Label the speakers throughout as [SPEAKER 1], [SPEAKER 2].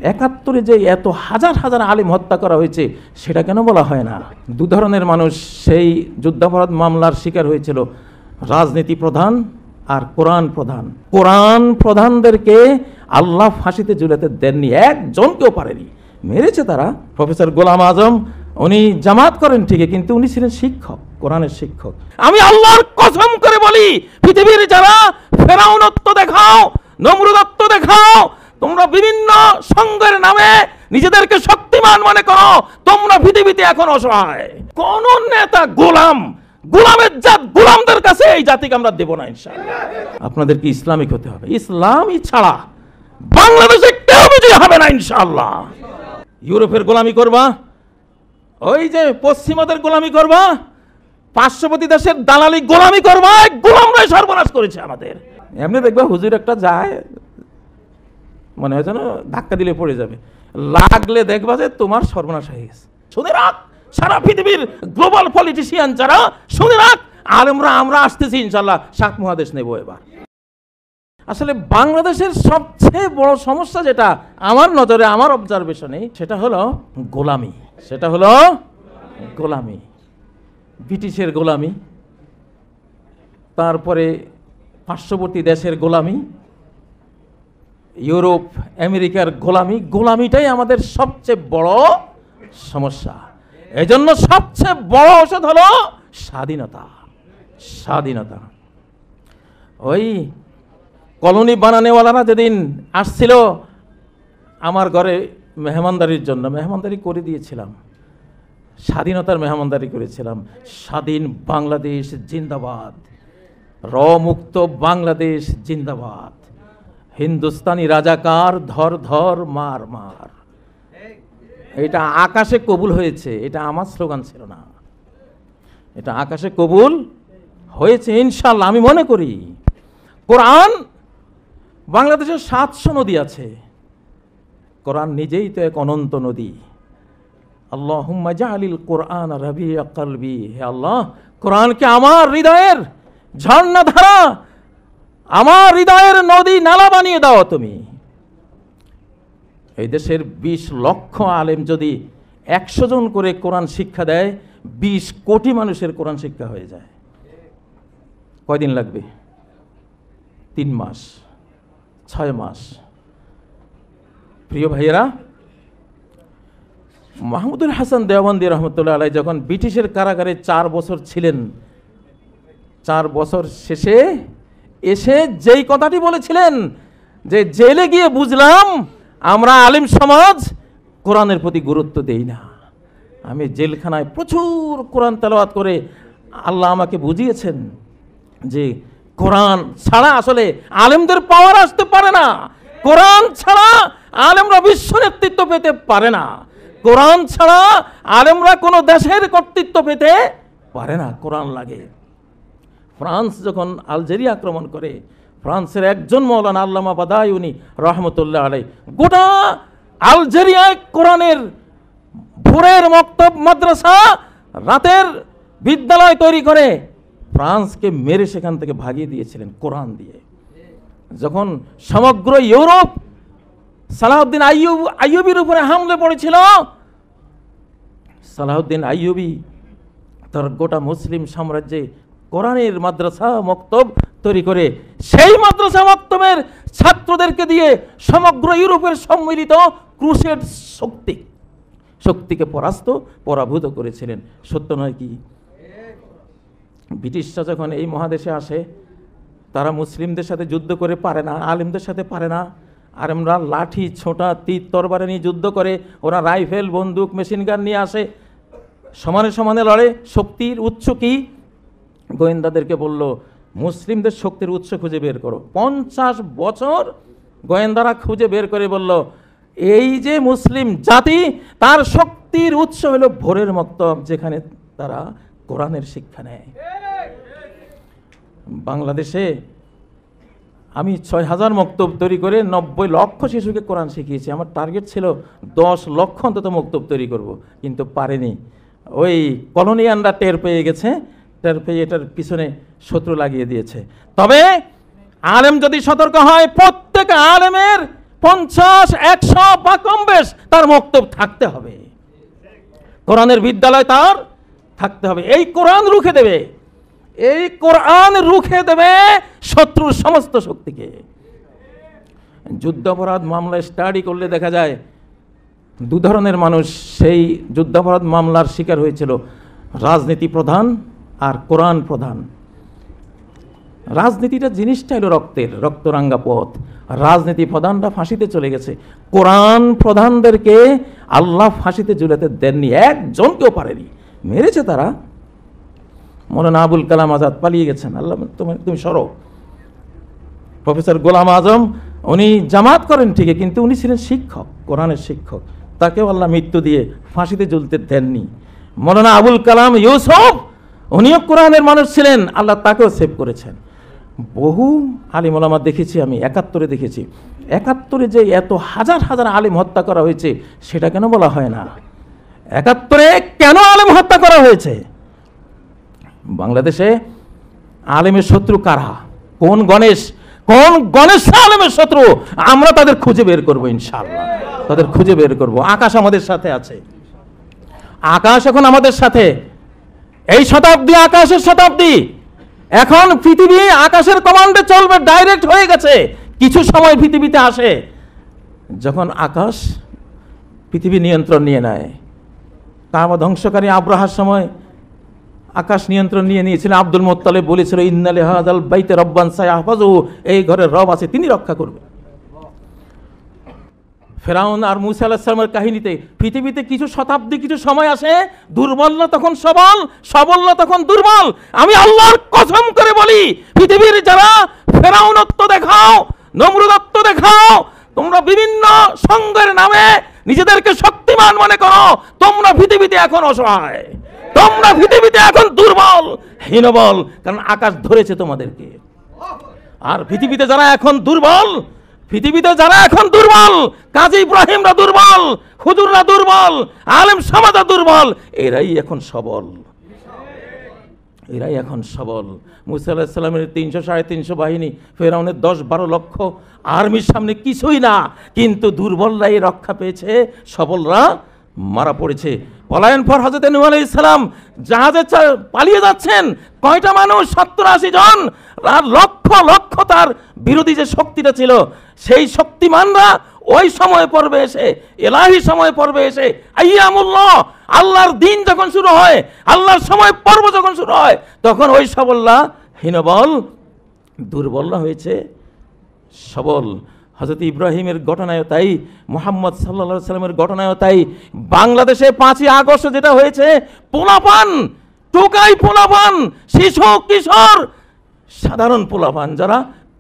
[SPEAKER 1] 71-এ যে এত হাজার হাজার আলেম হত্যা করা হয়েছে সেটা কেন বলা হয় না? দু ধরনের মানুষ সেই যুদ্ধাপরাধ মামলার শিকার হয়েছিল, রাজনীতি প্রধান আর কোরআন প্রধান। কোরআন প্রধানদেরকে আল্লাহ ফাঁসিতে ঝুলাতে দেননি, একজনকেও পারেনি, মেরেছে তারা। প্রফেসর গোলাম আজম উনি জামাত করেন ঠিকই, কিন্তু উনি ছিলেন শিক্ষক, কোরআনের শিক্ষক। আমি আল্লাহর কসম করে বলি, পৃথিবীর যারা ফেরাউনত্ব দেখাও, নমরুদত্ব দেখাও, তোমরা বিভিন্ন সংঘের নামে নিজেদেরকে শক্তিমান মনে করো, তোমরা পৃথিবীতে এখন অসহায়। কোন নেতা গোলাম, গোলামের জাত, গোলামদের কাছে এই জাতিকে আমরা দেব না ইনশাআল্লাহ। আপনাদেরকে ইসলামিক হতে হবে, ইসলামই ছাড়া বাংলাদেশে কেউ বিজয়ী হবে না ইনশাআল্লাহ। ইউরোপের গোলামি করবা, ওই যে পশ্চিমাদের গোলামি করবা, পার্শ্ববর্তী দেশের দালালি গোলামি করবা, গোলামরাই সর্বনাশ করেছে আমাদের। এমনি দেখবা হুজুর একটা যায়, মনে হয় যেন ধাক্কা দিলে পড়ে যাবে, লাগলে দেখবা যে তোমার সর্বনাশ হয়ে গেছে। শুনে রাখ, সারা পৃথিবীর গ্লোবাল পলিটিশিয়ান যারা, শুনে রাখ, আলেমরা আমরা আসতেছি ইনশাআল্লাহ, সাত মহাদেশ নেব এবার। আসলে বাংলাদেশের সবচেয়ে বড় সমস্যা যেটা আমার নজরে, আমার অবজারভেশনে, সেটা হলো গোলামি। সেটা হলো গোলামি, ব্রিটিশের গোলামি, তারপরে পার্শ্ববর্তী দেশের গোলামি, ইউরোপ আমেরিকার গোলামি। গোলামিটাই আমাদের সবচেয়ে বড় সমস্যা। এজন্য সবচেয়ে বড় ঔষধ হলো স্বাধীনতা। স্বাধীনতা। ওই কলোনি বানানেওয়ালারা যেদিন আসছিল আমার ঘরে মেহমানদারির জন্য, মেহমানদারি করে দিয়েছিলাম, স্বাধীনতার মেহমানদারি করেছিলাম। স্বাধীন বাংলাদেশ জিন্দাবাদ, র মুক্ত বাংলাদেশ জিন্দাবাদ, হিন্দুস্তানি রাজাকার ধর ধর মার মার। এটা আকাশে কবুল হয়েছে, এটা আমার স্লোগান ছিল না, এটা আকাশে কবুল হয়েছে ইনশাআল্লাহ। আমি মনে করি কোরআন, বাংলাদেশের 700 নদী আছে, কোরআন নিজেই তো এক অনন্ত নদী। আল্লাহুম্মা জাআলিল কোরআন রাবিয়া কলবি, হে আল্লাহ কোরআনকে আমার হৃদয়ের ঝর্ণাধারা, আমার হৃদয়ের নদী নালা বানিয়ে দাও তুমি। এই দেশের 20 লক্ষ আলেম যদি 100 জন করে কোরআন শিক্ষা দেয়, 20 কোটি মানুষের কোরআন শিক্ষা হয়ে যায়। কয়দিন লাগবে? 3 মাস, 6 মাস। প্রিয় ভাইয়েরা, মাহমুদুল হাসান দেওবন্দি রহমতুল্লাহ আলাইহি যখন ব্রিটিশের কারাগারে 4 বছর ছিলেন, 4 বছর শেষে এসে যেই কথাটি বলেছিলেন যে জেলে গিয়ে বুঝলাম আমরা আলেম সমাজ কোরআনের প্রতি গুরুত্ব দেই না। আমি জেলখানায় প্রচুর কোরআন তেলাওয়াত করে আল্লাহ আমাকে বুঝিয়েছেন যে কোরআন ছাড়া আসলে আলেমদের পাওয়ার আসতে পারে না, কোরআন ছাড়া আলেমরা বিশ্ব নেতৃত্ব পেতে পারে না, কোরআন ছাড়া আলেমরা কোনো দেশের কর্তৃত্ব পেতে পারে না, কোরআন লাগে। ফ্রান্স যখন আলজেরিয়া আক্রমণ করে, ফ্রান্সের একজন মৌলানা আল্লামা বাদায়ুনি রহমতুল্লাহ আলাইহি গোটা আলজেরিয়ায় কোরআনের ভোরের মক্তব, মাদ্রাসা, রাতের বিদ্যালয় তৈরি করে ফ্রান্সকে মেরে সেখান থেকে ভাগিয়ে দিয়েছিলেন কোরআন দিয়ে। যখন সমগ্র ইউরোপ সালাহউদ্দিন আইয়ুবীর উপরে হামলে পড়েছিল, সালাহউদ্দিন আইয়ুবী তার গোটা মুসলিম সাম্রাজ্যে কোরআনের মাদ্রাসা মক্তব তৈরি করে সেই মাদ্রাসা মক্তবের ছাত্রদেরকে দিয়ে সমগ্র ইউরোপের সম্মিলিত ক্রুসেড শক্তিকে পরাভূত করেছিলেন। সত্য নয় কি? ব্রিটিশরা যখন এই মহাদেশে আসে, তারা মুসলিমদের সাথে যুদ্ধ করে পারে না, আলেমদের সাথে পারে না, আর আমরা লাঠি, ছোটা, তীর, তরবারি নিয়ে যুদ্ধ করে, ওরা রাইফেল, বন্দুক, মেশিন গান নিয়ে আসে, সমানে সমানে লড়ে। শক্তির উৎস কি? গোয়েন্দাদেরকে বলল মুসলিমদের শক্তির উৎস খুঁজে বের করো। 50 বছর গোয়েন্দারা খুঁজে বের করে বলল এই যে মুসলিম জাতি, তার শক্তির উৎস হলো ভোরের মক্তব, যেখানে তারা কোরআনের শিক্ষা নেয়। বাংলাদেশে আমি 6000 মক্তব তৈরি করে 90 লক্ষ শিশুকে কোরআন শিখিয়েছি। আমার টার্গেট ছিল 10 লক্ষ অন্তত মক্তব তৈরি করব, কিন্তু পারেনি। ওই কলোনিয়ানরা টের পেয়ে গেছে, টের পেয়ে এটার পিছনে শত্রু লাগিয়ে দিয়েছে। তবে আলেম যদি সতর্ক হয়, প্রত্যেক আলেমের 50, 100 বা কম বেশ তার মক্তব থাকতে হবে। কোরআনের বিদ্যালয় তার থাকতে হবে। এই কোরআন রুখে দেবে, এই কোরআন রুখে দেবে শত্রুর সমস্ত শক্তিকে। যুদ্ধাপরাধ মামলায় স্টাডি করলে দেখা যায় দু ধরনের মানুষ সেই যুদ্ধাপরাধ মামলার শিকার হয়েছিল, রাজনীতি প্রধান আর কোরআন প্রধান। রাজনীতিটা জিনিসটা হলো রক্তের, রক্তরাঙ্গা পথ। রাজনীতি প্রধানরা ফাঁসিতে চলে গেছে, কোরআন প্রধানদেরকে আল্লাহ ফাঁসিতে ঝুলাতে দেননি, একজনকেও পারেনি, মেরেছে তারা। মৌলানা আবুল কালাম আজাদ পালিয়ে গেছেন, আল্লাহ তুমি সরো। প্রফেসর গোলাম আজম উনি জামাত করেন ঠিকই, কিন্তু উনি ছিলেন শিক্ষক, কোরআনের শিক্ষক, তাকেও আল্লাহ মৃত্যু দিয়ে ফাঁসিতে ঝুলতে দেননি। মৌলানা আবুল কালাম ইউসুফ উনিও কোরআনের মানুষ ছিলেন, আল্লাহ তাকেও সেভ করেছেন। বহু আলিম ওলামা দেখেছি আমি, 71-এ দেখেছি। 71-এ যে এত হাজার হাজার আলিম হত্যা করা হয়েছে সেটা কেন বলা হয় না? 71-এ কেন আলিম হত্যা করা হয়েছে? বাংলাদেশে আলিমের শত্রু কারা? কোন গণেশ আলিমের শত্রু? আমরা তাদের খুঁজে বের করবো ইনশাআল্লাহ, তাদের খুঁজে বের করব। আকাশ আমাদের সাথে আছে, আকাশ এখন আমাদের সাথে। এই শতাব্দী আকাশের শতাব্দী। এখন পৃথিবী আকাশের কমান্ডে চলবে, ডাইরেক্ট হয়ে গেছে। কিছু সময় পৃথিবীতে আসে যখন আকাশ পৃথিবী নিয়ন্ত্রণ নিয়ে নেয়। কাবা ধ্বংসকারী আব্রাহার সময় আকাশ নিয়ন্ত্রণ নিয়ে নিয়েছিল। আব্দুল মুত্তালিব বলেছিল, ইন্না লিহাযাল বাইতি রাব্বান সায়াহফাযুহু, এই ঘরের রব আছে, তিনি রক্ষা করবে। ফেরাউন আর মূসা আলাইহিস সালামের কাহিনীতে পৃথিবীতে কিছু শতাব্দী, কিছু সময় আসে, দুর্বল না তখন সবল, সবল না তখন দুর্বল। আমি আল্লাহর কসম করে বলি, পৃথিবীর যারা ফেরাউনত্ব দেখাও, নমরুদত্ব দেখাও, তোমরা বিভিন্ন সংঘের নামে নিজেদেরকে শক্তিমান মনে করো, তোমরা পৃথিবীতে এখন অসহায়, তোমরা পৃথিবীতে এখন দুর্বল, হীনবল, কারণ আকাশ ধরেছে তোমাদেরকে। আর পৃথিবীতে যারা এখন দুর্বল, কাজী ইব্রাহিমরা দুর্বল, হুজুররা দুর্বল, আলেম সমাজরা দুর্বল, এরাই এখন সবল, এরাই এখন সবল। মূসা আলাইহিস সালামের 300-350 বাহিনী, ফেরাউনের 10-12 লক্ষ আর্মির সামনে কিছুই না, কিন্তু দুর্বলরাই রক্ষা পেয়েছে, সবলরা মারা পড়েছে। পলায়ন পর হযরত নূহ আলাইহিস সালাম জাহাজে পালিয়ে যাচ্ছেন, কয়টা মানুষ? 70-80 জন। আর লক্ষ লক্ষ তার বিরোধী যে শক্তিটা ছিল, সেই শক্তিমানরা ওই সময় পর্বে এসে, এলাহি সময় পর্বে এসে, আইয়ামুল্লাহ, আল্লাহর দিন যখন শুরু হয়, আল্লাহর সময় পর্ব যখন শুরু হয়, তখন ওই সবলরা হীনবল, দুর্বলরা হয়েছে সবল। হযরত ইব্রাহিমের ঘটনায়ও তাই, মুহাম্মদ সাল্লাল্লাহু আলাইহি সাল্লামের ঘটনায়ও তাই। বাংলাদেশে 5ই আগস্ট যেটা হয়েছে, পোলাপান, টোকাই পোলাপান, শিশু কিশোর, সাধারণ পোলাপান যারা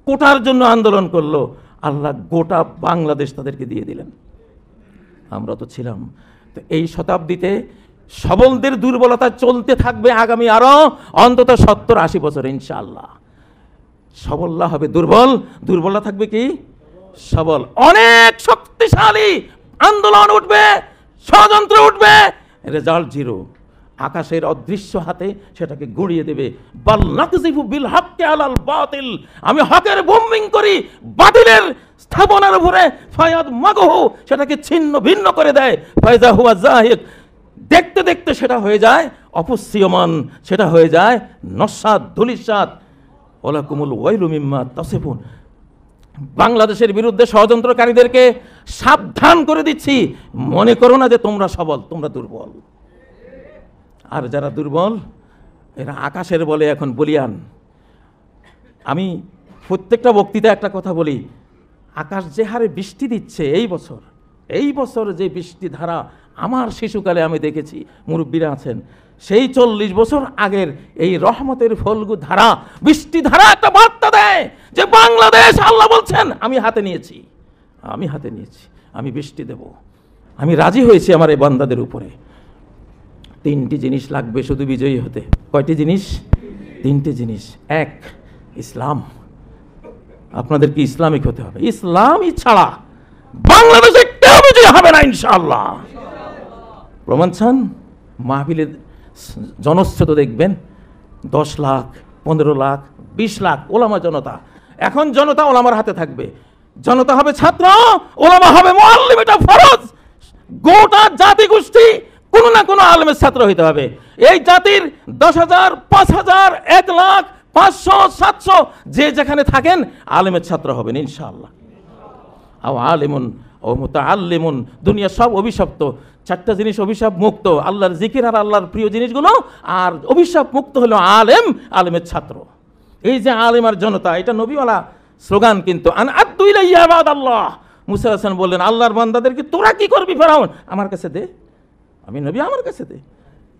[SPEAKER 1] কোটার জন্য আন্দোলন করলো, আল্লাহ গোটা বাংলাদেশ তাদেরকে দিয়ে দিলেন। আমরা তো ছিলাম। তো এই শতাব্দীতে সবলদের দুর্বলতা চলতে থাকবে আগামী আরো অন্তত 70-80 বছর ইনশাআল্লাহ। সবলরা হবে দুর্বল, দুর্বলরা থাকবে কি সবল। অনেক শক্তিশালী আন্দোলন উঠবে, ষড়যন্ত্র উঠবে, রেজাল্ট জিরো। আকাশের অদৃশ্য হাতে সেটাকে গুঁড়িয়ে দেবে। বাল নাকযিফু বিল হাক্কি আলাল বাতিল, আমি হকের বোম্বিং করি বাতিলের স্থাপনার উপরে, ফায়াদ মাগহু, সেটাকে ছিন্ন ভিন্ন করে দেয়। ফাইজা হুয়া জাহিক, দেখতে দেখতে সেটা হয়ে যায় অপসৃয়মান, সেটা হয়ে যায় নস্বাত, ধূলিসাৎ। ওয়ালাকুমুল ওয়াইলু মিম্মা তাসিফুন। বাংলাদেশের বিরুদ্ধে ষড়যন্ত্রকারীদেরকে সাবধান করে দিচ্ছি, মনে করো না যে তোমরা সবল, তোমরা দুর্বল। আর যারা দুর্বল এরা আকাশের বলে এখন বলিয়ান। আমি প্রত্যেকটা বক্তৃতায় একটা কথা বলি, আকাশ যে হারে বৃষ্টি দিচ্ছে এই বছর যে বৃষ্টি ধারা আমার শিশুকালে আমি দেখেছি, মুরব্বীরা আছেন, সেই 40 বছর আগের এই রহমতের ফলগু ধারা, বৃষ্টি ধারা একটা বার্তা দেয় যে বাংলাদেশ, আল্লাহ বলছেন আমি হাতে নিয়েছি, আমি বৃষ্টি দেব, আমি রাজি হয়েছি আমার এই বান্দাদের উপরে। 3টি জিনিস লাগবে শুধু বিজয়ী হতে। কয়টি জিনিস? 3টি জিনিস। 1, ইসলাম। আপনাদেরকে ইসলামিক হতে হবে। ইসলামই ছাড়া বাংলাদেশে কেউ বিজয়ী হবে না ইনশাআল্লাহ। প্রমাণ চান? মাহফিলের জনস্রোত দেখবেন 10 লাখ, 15 লাখ, 20 লাখ ওলামা জনতা। এখন জনতা ওলামার হাতে থাকবে। জনতা হবে ছাত্র, ওলামা হবে মুআল্লিম, এটা ফরজ। গোটা জাতি গোষ্ঠী কোনো না কোনো আলেমের ছাত্র হইতে হবে। এই জাতির 10,000, 5,000, 1 লাখ, 500, 700 যে যেখানে থাকেন আলেমের ছাত্র হবেন ইনশাআল্লাহ। আও আলিমুন ও মুতাআল্লিমুন, দুনিয়া সব অভিশপ্ত, 4টা জিনিস অভিশাপ মুক্ত, আল্লাহর জিকির আর আল্লাহর প্রিয় জিনিসগুলো, আর অভিশাপ মুক্ত হলো আলেম, আলেমের ছাত্র। এই যে আলেম আর জনতা, এটা নবীওয়ালা স্লোগান কিন্তু। আন আদু ইলাইয়া ইবাদাল্লাহ, মুসা আলাইহিস সালাম বললেন আল্লাহর বান্দাদেরকে তোরা কি করবি ফেরাউন, আমার কাছে দে, আমি নবী, আমার কাছে দে।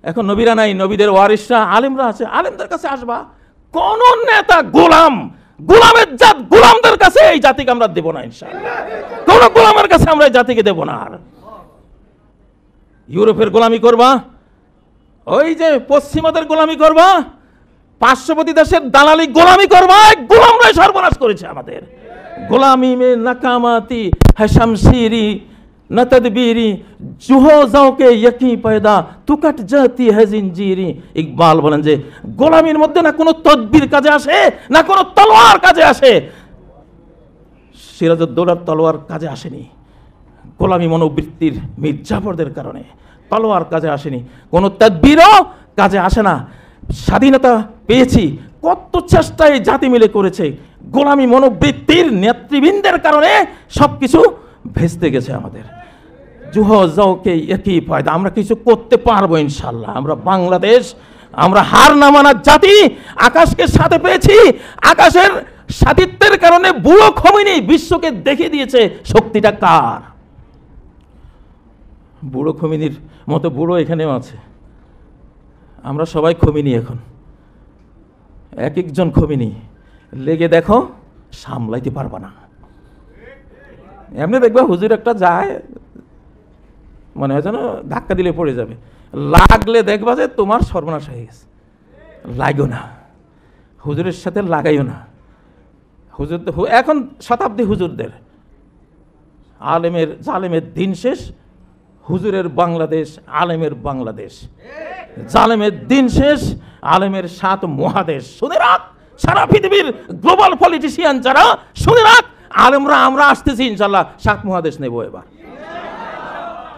[SPEAKER 1] এখন নবীরা নাই, নবীদের ওয়ারিসরা আলেমরা আছে, আলেমদের কাছে আসবা। কোন নেতা গোলাম, গোলামের জাত, গোলামদের কাছে এই জাতিকে আমরা দেব না ইনশাআল্লাহ। কোন গোলামের কাছে আমরা এই জাতিকে দেব না। আর ইউরোপের গোলামি করবা, ওই যে পশ্চিমাদের গোলামি করবা, পার্শ্ববর্তী দেশের দালালি গোলামি করবা, গোলামরাই সর্বনাশ করেছে আমাদের। গোলামি মে নাকামাতি है शमशीरी न तदबीरी जुहो जाओके यकी पैदा तू कट जाती है जिंजीरी। ইকবাল বলেন যে গোলামির মধ্যে না কোনো তদবির কাজে আসে, না কোনো তলোয়ার কাজে আসে। সিরাজউদ্দৌলার তলোয়ার কাজে আসেনি, গোলামি মনোবৃত্তির মীর জাফরদের কারণে তলোয়ার কাজে আসেনি, কোনো তদবিরও কাজে আসে না। স্বাধীনতা পেয়েছি, কত চেষ্টা এই জাতি মিলে করেছে, গোলামি মনোবৃত্তির নেতৃবৃন্দের কারণে সবকিছু ভেস্তে গেছে আমাদের। জুহ যাওকে একই ফায়দা, আমরা কিছু করতে পারবো ইনশাল্লাহ। আমরা বাংলাদেশ, আমরা হার না মানার জাতি, আকাশকে সাথে পেয়েছি। আকাশের সাথিত্বের কারণে বুড়ো খমিনি বিশ্বকে দেখিয়ে দিয়েছে শক্তিটা কার। বুড়ো খমিনির মতো বুড়ো এখানেও আছে, আমরা সবাই খমিনি। এখন এক একজন খমিনি, লেগে দেখো সামলাইতে পারবা না। এমনি দেখবা হুজুর একটা যায়, মনে হয় যেন ধাক্কা দিলে পড়ে যাবে, লাগলে দেখবা যে তোমার সর্বনাশ হয়ে গেছে। লাগো না, হুজুরের সাথে লাগাইও না। হুজুর এখন শতাব্দী হুজুরদের, আলেমের জালেমের দিন শেষ, হুজুরের বাংলাদেশ, আলেমের বাংলাদেশ। জালেমের দিন শেষ, আলেমের 7 মহাদেশ। শুনে রাখ সারা পৃথিবীর গ্লোবাল পলিটিশিয়ান যারা, শুনে রাখ আলেমরা আমরা আসতেছি ইনশাল্লাহ 7 মহাদেশ নেব এবার।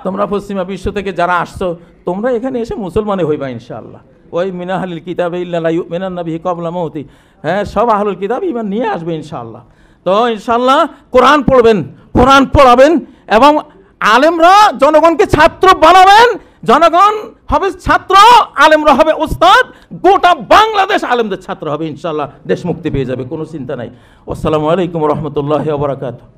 [SPEAKER 1] তোমরা পশ্চিমা বিশ্ব থেকে যারা আসছো, তোমরা এখানে এসে মুসলমানে হইবা ইনশাআল্লাহ। ওই মিনাহালিল কিতাবে ইল্লা লা ইউমিনান্না বিহি ক্বাবলা মাউতি, হ্যাঁ সব আহলুল কিতাব ঈমান নিয়ে আসবে ইনশাআল্লাহ। তো ইনশাআল্লাহ কোরআন পড়বেন, কোরআন পড়াবেন, এবং আলেমরা জনগণকে ছাত্র বানাবেন। জনগণ হবে ছাত্র, আলেমরা হবে উস্তাদ, গোটা বাংলাদেশ আলেমদের ছাত্র হবে ইনশাআল্লাহ। দেশ মুক্তি পেয়ে যাবে, কোনো চিন্তা নাই। আসসালামু আলাইকুম ওয়া রাহমাতুল্লাহি ওয়া বারাকাতুহু।